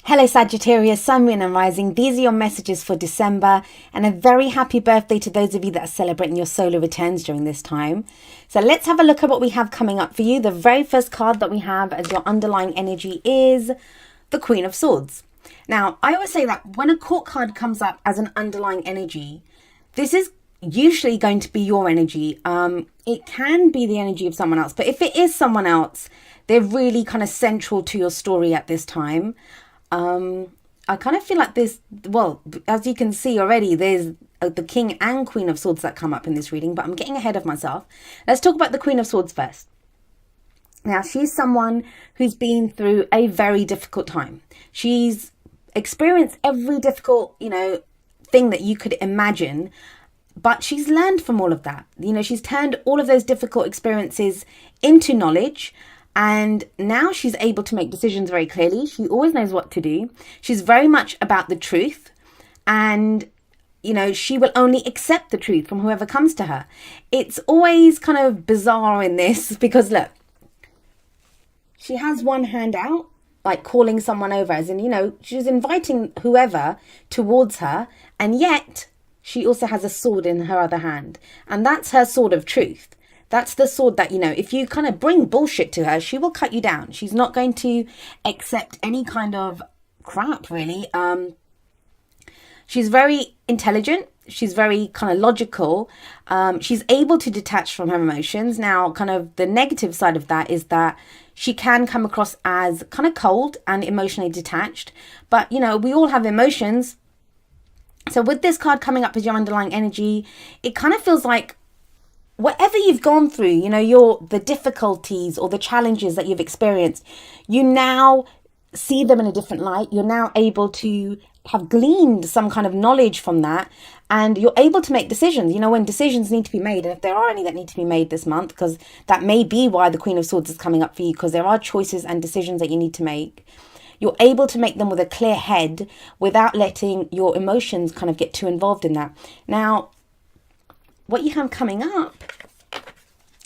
Hello Sagittarius, Sun, Moon and Rising. These are your messages for December, and a very happy birthday to those of you that are celebrating your solar returns during this time. So let's have a look at what we have coming up for you. The very first card that we have as your underlying energy is the Queen of Swords. Now, I always say that when a court card comes up as an underlying energy, this is usually going to be your energy. It can be the energy of someone else, but if it is someone else, they're really kind of central to your story at this time. I kind of feel like this, well, as you can see already, there's the King and Queen of Swords that come up in this reading, but I'm getting ahead of myself. Let's talk about the Queen of Swords first. Now, she's someone who's been through a very difficult time. She's experienced every difficult, thing that you could imagine, but she's learned from all of that. She's turned all of those difficult experiences into knowledge. And now she's able to make decisions very clearly. She always knows what to do. She's very much about the truth. And, she will only accept the truth from whoever comes to her. It's always kind of bizarre in this because, look, she has one hand out, like calling someone over, as in, she's inviting whoever towards her. And yet she also has a sword in her other hand. And that's her sword of truth. That's the sword that, if you kind of bring bullshit to her, she will cut you down. She's not going to accept any kind of crap, really. She's very intelligent. She's very kind of logical. She's able to detach from her emotions. Now, kind of the negative side of that is that she can come across as kind of cold and emotionally detached. But, we all have emotions. So with this card coming up as your underlying energy, it kind of feels like whatever you've gone through, the difficulties or the challenges that you've experienced, you now see them in a different light. You're now able to have gleaned some kind of knowledge from that, and you're able to make decisions, when decisions need to be made. And if there are any that need to be made this month, because that may be why the Queen of Swords is coming up for you, because there are choices and decisions that you need to make. You're able to make them with a clear head without letting your emotions kind of get too involved in that. Now, what you have coming up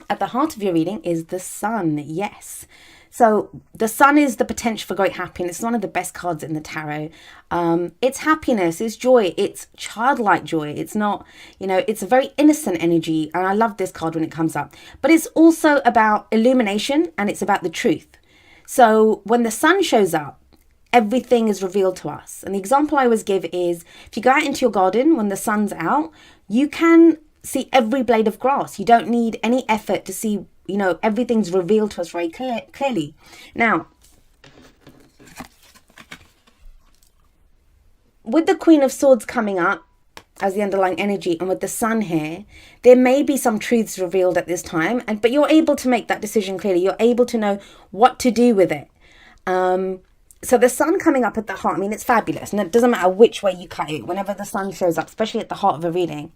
at the heart of your reading is the Sun. Yes. So the Sun is the potential for great happiness. It's one of the best cards in the tarot. It's happiness, it's joy, it's childlike joy. It's not, it's a very innocent energy. And I love this card when it comes up. But it's also about illumination, and it's about the truth. So when the Sun shows up, everything is revealed to us. And the example I always give is, if you go out into your garden when the sun's out, you can see every blade of grass. You don't need any effort to see, everything's revealed to us very clearly. Now, with the Queen of Swords coming up as the underlying energy, and with the Sun here, there may be some truths revealed at this time, but you're able to make that decision clearly. You're able to know what to do with it. So the Sun coming up at the heart, it's fabulous. And it doesn't matter which way you cut it. Whenever the Sun shows up, especially at the heart of a reading,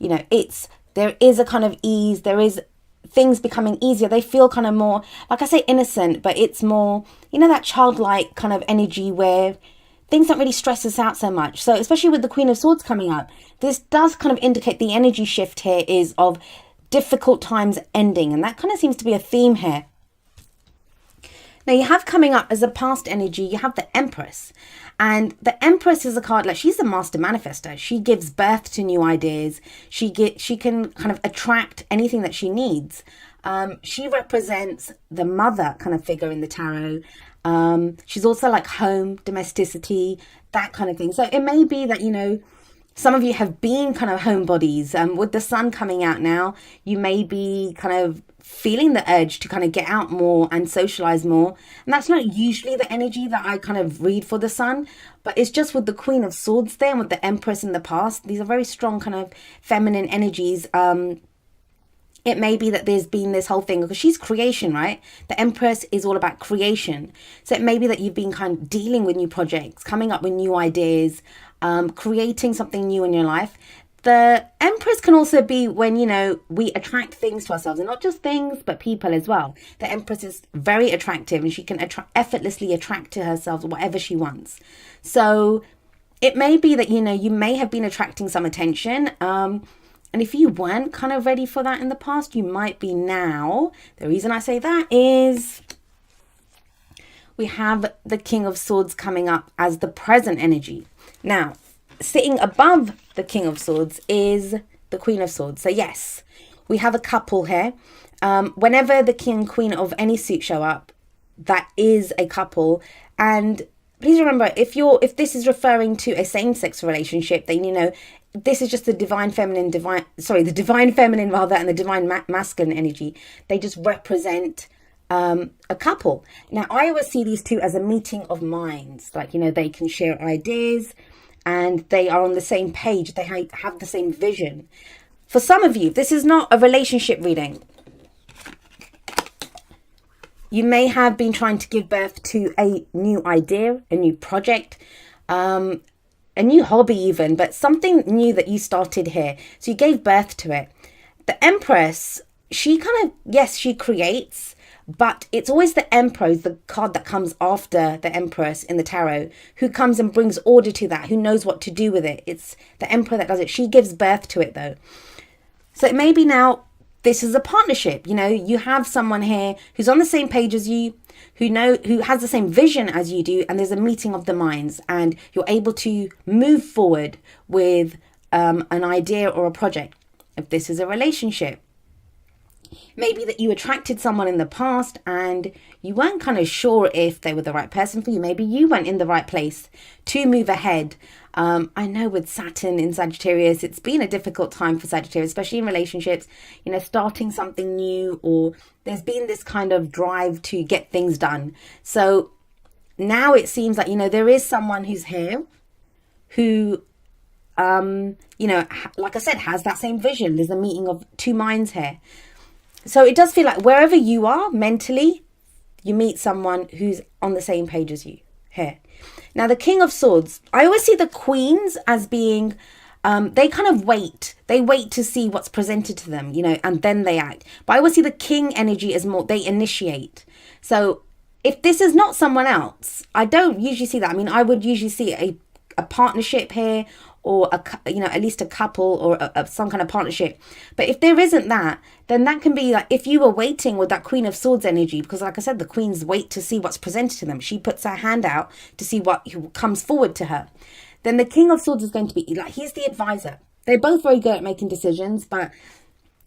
there is a kind of ease. There is things becoming easier. They feel kind of more, like I say, innocent, but it's more, that childlike kind of energy where things don't really stress us out so much. So especially with the Queen of Swords coming up, this does kind of indicate the energy shift here is of difficult times ending. And that kind of seems to be a theme here. Now, you have coming up as a past energy, you have the Empress. And the Empress is a card, like, she's the master manifester. She gives birth to new ideas. She can kind of attract anything that she needs. She represents the mother kind of figure in the tarot. She's also like home, domesticity, that kind of thing. So it may be that, some of you have been kind of homebodies. With the Sun coming out now, you may be kind of feeling the urge to kind of get out more and socialize more. And that's not usually the energy that I kind of read for the Sun, but it's just with the Queen of Swords there and with the Empress in the past. These are very strong kind of feminine energies. It may be that there's been this whole thing because she's creation, right? The Empress is all about creation. So it may be that you've been kind of dealing with new projects, coming up with new ideas, creating something new in your life. The Empress can also be when, we attract things to ourselves, and not just things, but people as well. The Empress is very attractive, and she can effortlessly attract to herself whatever she wants. So it may be that, you may have been attracting some attention. And if you weren't kind of ready for that in the past, you might be now. The reason I say that is we have the King of Swords coming up as the present energy. Now, sitting above the King of Swords is the Queen of Swords. So yes, we have a couple here. Whenever the King and Queen of any suit show up, that is a couple. And please remember, if this is referring to a same-sex relationship, then, you know, this is just the divine feminine rather, and the divine masculine energy. They just represent a couple. Now, I always see these two as a meeting of minds. Like, you know, they can share ideas and they are on the same page. They have the same vision. For some of you, this is not a relationship reading. You may have been trying to give birth to a new idea, a new project, a new hobby even, but something new that you started here. So you gave birth to it. The Empress, she kind of, yes, she creates, but it's always the Emperor, the card that comes after the Empress in the tarot, who comes and brings order to that, who knows what to do with it. It's the Emperor that does it. She gives birth to it though. So it may be now, this is a partnership. You know, you have someone here who's on the same page as you, who has the same vision as you do, and there's a meeting of the minds, and you're able to move forward with an idea or a project. If this is a relationship, maybe that you attracted someone in the past and you weren't kind of sure if they were the right person for you. Maybe you weren't in the right place to move ahead. I know with Saturn in Sagittarius, it's been a difficult time for Sagittarius, especially in relationships, you know, starting something new, or there's been this kind of drive to get things done. So now it seems like, you know, there is someone who's here who, you know, like I said, has that same vision. There's a meeting of two minds here. So it does feel like wherever you are mentally, you meet someone who's on the same page as you here. Now, the King of Swords, I always see the Queens as being, they kind of wait. They wait to see what's presented to them, you know, and then they act. But I always see the King energy as more, they initiate. So if this is not someone else, I don't usually see that. I mean, I would usually see a partnership here, or you know, at least a couple, or some kind of partnership. But if there isn't that, then that can be like, if you were waiting with that Queen of Swords energy, because like I said, the Queens wait to see what's presented to them. She puts her hand out to see what comes forward to her. Then the King of Swords is going to be like, he's the advisor. They're both very good at making decisions, but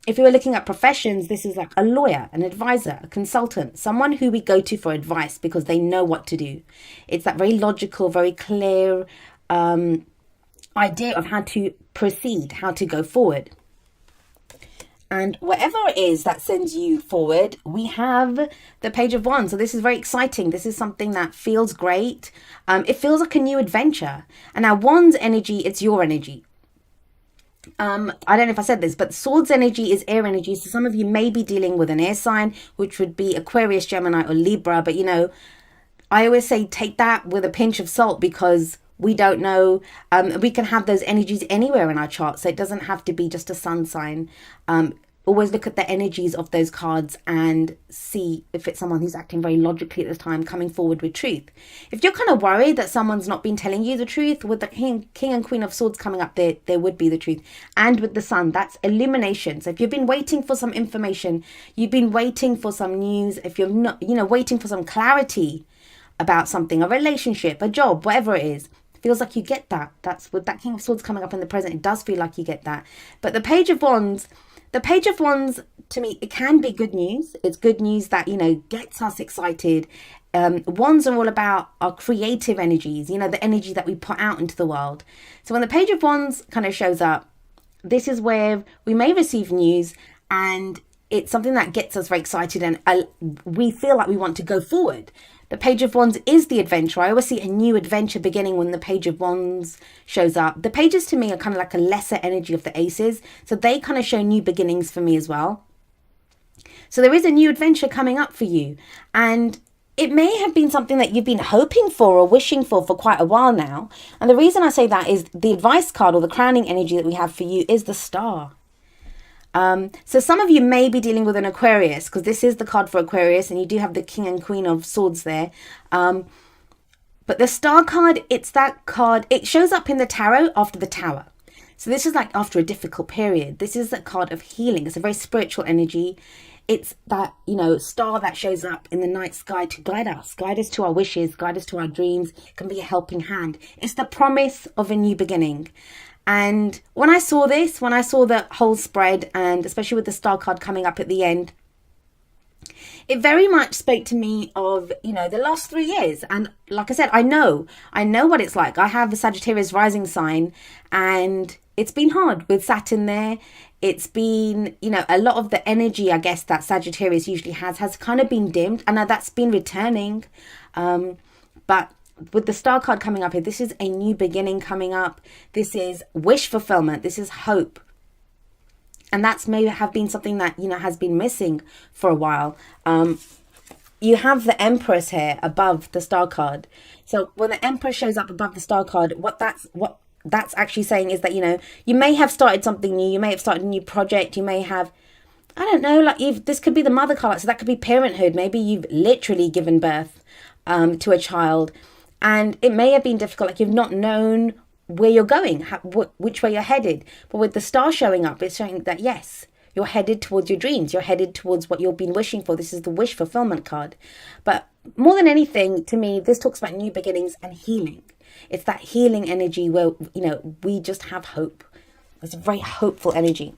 if you were looking at professions, this is like a lawyer, an advisor, a consultant, someone who we go to for advice because they know what to do. It's that very logical, very clear idea of how to proceed, how to go forward. And whatever it is that sends you forward, we have the Page of Wands. So this is very exciting. This is something that feels great. It feels like a new adventure. And now Wands energy, it's your energy. I don't know if I said this, but Swords energy is air energy. So some of you may be dealing with an air sign, which would be Aquarius, Gemini, or Libra. But, you know, I always say take that with a pinch of salt, because we don't know. We can have those energies anywhere in our chart. So it doesn't have to be just a sun sign. Always look at the energies of those cards and see if it's someone who's acting very logically at this time, coming forward with truth. If you're kind of worried that someone's not been telling you the truth, with the King and Queen of Swords coming up, there would be the truth. And with the Sun, that's illumination. So if you've been waiting for some information, you've been waiting for some news, if you're not, you know, waiting for some clarity about something, a relationship, a job, whatever it is, feels like you get that. That's with that King of Swords coming up in the present, it does feel like you get that. But the Page of Wands, to me, it can be good news. It's good news that, you know, gets us excited. Wands are all about our creative energies, you know, the energy that we put out into the world. So when the Page of Wands kind of shows up, this is where we may receive news, and it's something that gets us very excited, and we feel like we want to go forward. The Page of Wands is the adventure. I always see a new adventure beginning when the Page of Wands shows up. The pages to me are kind of like a lesser energy of the aces. So they kind of show new beginnings for me as well. So there is a new adventure coming up for you. And it may have been something that you've been hoping for or wishing for quite a while now. And the reason I say that is the advice card, or the crowning energy that we have for you, is the Star. So some of you may be dealing with an Aquarius, because this is the card for Aquarius, and you do have the King and Queen of Swords there. But the Star card, it's that card, it shows up in the tarot after the Tower. So this is like after a difficult period. This is a card of healing. It's a very spiritual energy. It's that, star that shows up in the night sky to guide us to our wishes, guide us to our dreams. It can be a helping hand. It's the promise of a new beginning. And when I saw the whole spread, and especially with the star card coming up at the end, it very much spoke to me of, the last 3 years. And like I said, I know what it's like. I have a Sagittarius rising sign, and it's been hard with Saturn there. It's been, a lot of the energy, I guess, that Sagittarius usually has kind of been dimmed. I know that's been returning. But with the star card coming up here, this is a new beginning coming up. This is wish fulfillment. This is hope. And that's maybe have been something that, has been missing for a while. You have the Empress here above the star card. So when the Empress shows up above the star card, what that's actually saying is that, you may have started something new. You may have started a new project. You may have, I don't know, this could be the mother card. So that could be parenthood. Maybe you've literally given birth to a child. And it may have been difficult, like you've not known where you're going, which way you're headed. But with the star showing up, it's showing that, yes, you're headed towards your dreams. You're headed towards what you've been wishing for. This is the wish fulfillment card. But more than anything, to me, this talks about new beginnings and healing. It's that healing energy where, we just have hope. It's a very hopeful energy.